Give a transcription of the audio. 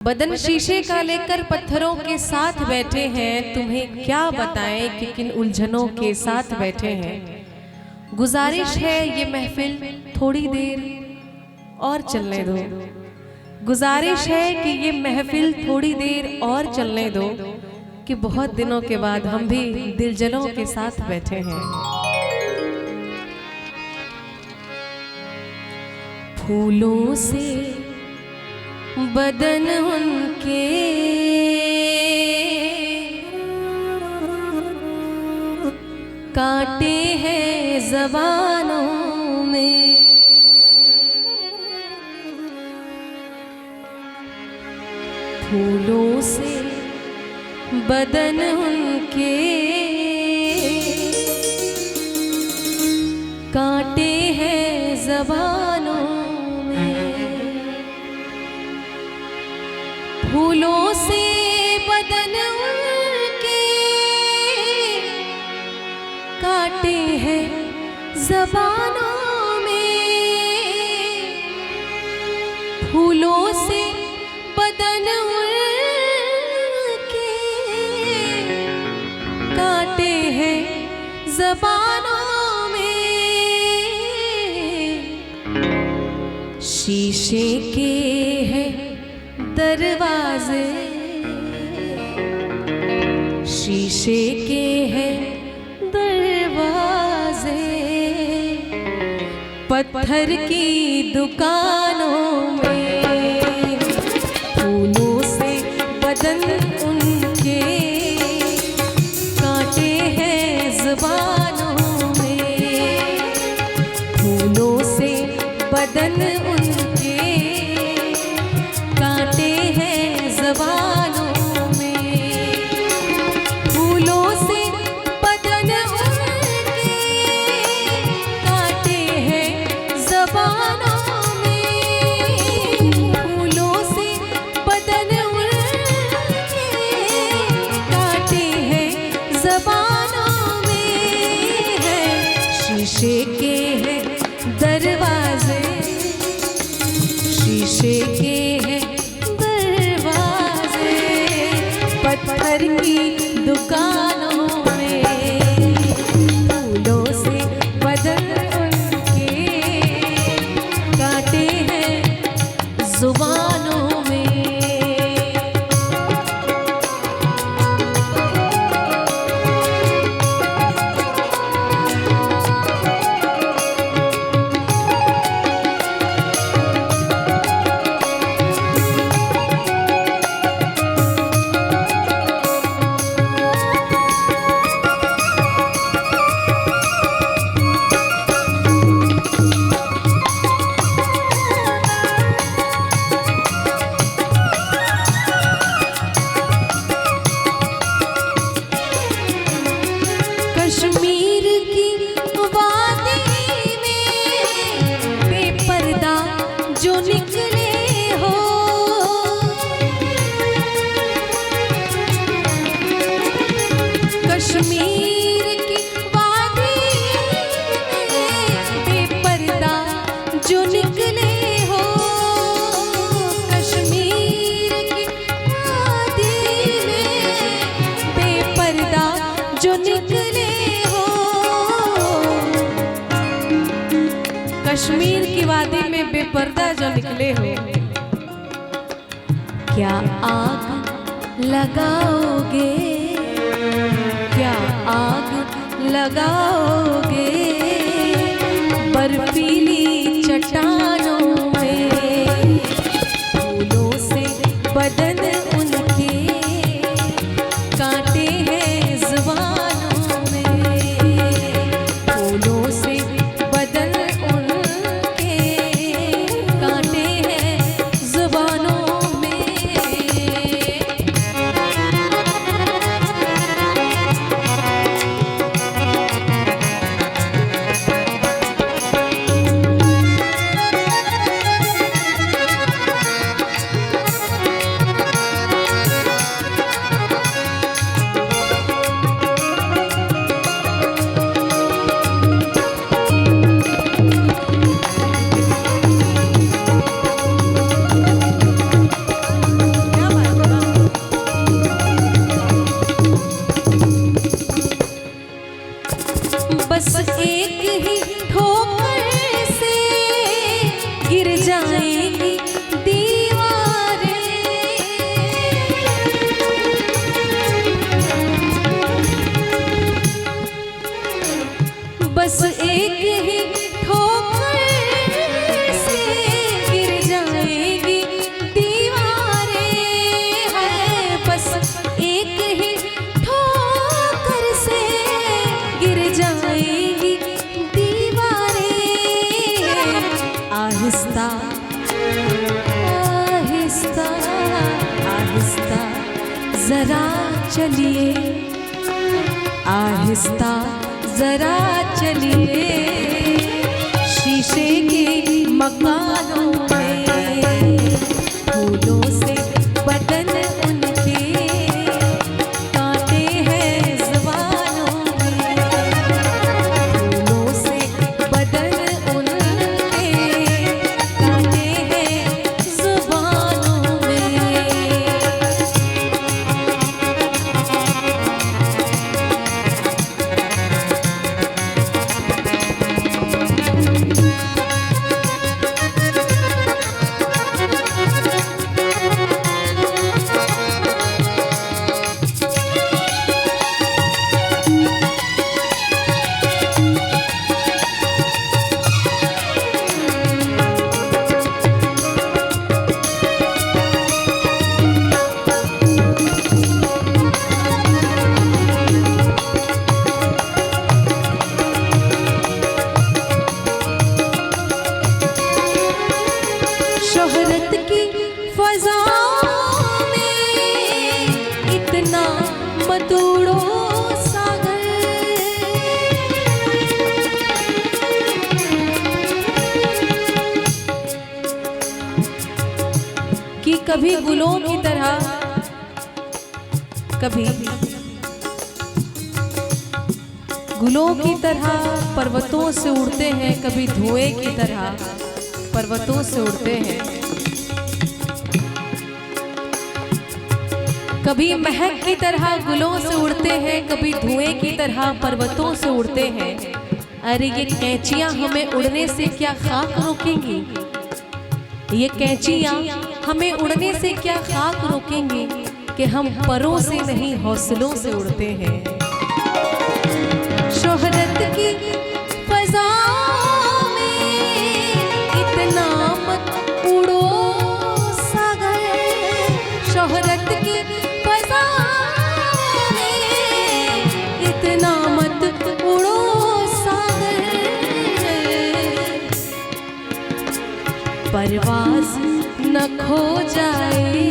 बदन शीशे का लेकर पत्थरों के साथ बैठे हैं, तुम्हें क्या बताएं कि किन उलझनों के साथ बैठे हैं। गुजारिश है ये महफिल थोड़ी देर और चलने दो, गुजारिश है कि ये महफिल थोड़ी देर और चलने दो, कि बहुत दिनों के बाद हम भी दिलजनों के साथ बैठे हैं। फूलों से बदन उनके कांटे हैं ज़बानों में, फूलों से बदन उनके कांटे हैं ज़बानों, फूलों से बदन उनके काटे हैं ज़बानों में, फूलों से बदन उनके काटे हैं ज़बानों में। शीशे के हैं दरवाजे, शीशे के हैं दरवाजे, पत्थर की दुकानों में, फूलों से बदन उनके कांटे हैं ज़बानों में, फूलों से बदन उनके कांटे हैं ज़बानों में, फूलों से बदन उनके कांटे हैं ज़बानों में, फूलों से बदन उनके कांटे हैं ज़बानों में। है शीशे के हैं दरवाजे, शीशे के हैं दरवाजे, पत्थर की दुकानों में, फूलों से बदन उनके कांटे हैं ज़ुबानों में। कश्मीर की वादी में बेपर्दा जो निकले हो, कश्मीर की वादी में बेपर्दा जो निकले हो, कश्मीर की वादी में बेपर्दा जो निकले, कश्मीर की वादी में बेपर्दा जो निकले हो, क्या आग लगाओगे, क्या आग लगाओगे बर्फीली चट्टानों में, फूलों से बदन उनके कांटे हैं ज़ुबानों में, फूलों से बदन उनके कांटे हैं ज़ुबानों में। आहिस्ता जरा चलिए, आहिस्ता जरा चलिए, शीशे के मकानों में फूलों से बदन उनके कांटे हैं ज़ुबानों में, फूलों से बदन उनके कांटे हैं ज़ुबानों में। शोहरत की फ़ज़ाओं में इतना मत उड़ो सागर, कि कभी गुलों की तरह, कभी गुलों की तरह पर्वतों से उड़ते हैं, कभी धुएं की तरह पर्वतों से उड़ते हैं, कभी महक की तरह गुलों से उड़ते हैं, कभी धुएं की तरह पर्वतों से उड़ते हैं। अरे ये कैंचियां हमें उड़ने से क्या खाक रोकेंगी, ये कैंचियां हमें उड़ने से क्या खाक रोकेंगी, कि हम परों से नहीं हौसलों से उड़ते हैं। शोहरत की फ़ज़ाओं में इतना मत उड़ो सागर, शोहरत की फ़ज़ाओं में इतना मत उड़ो सागर, परवाज़ न खो जाए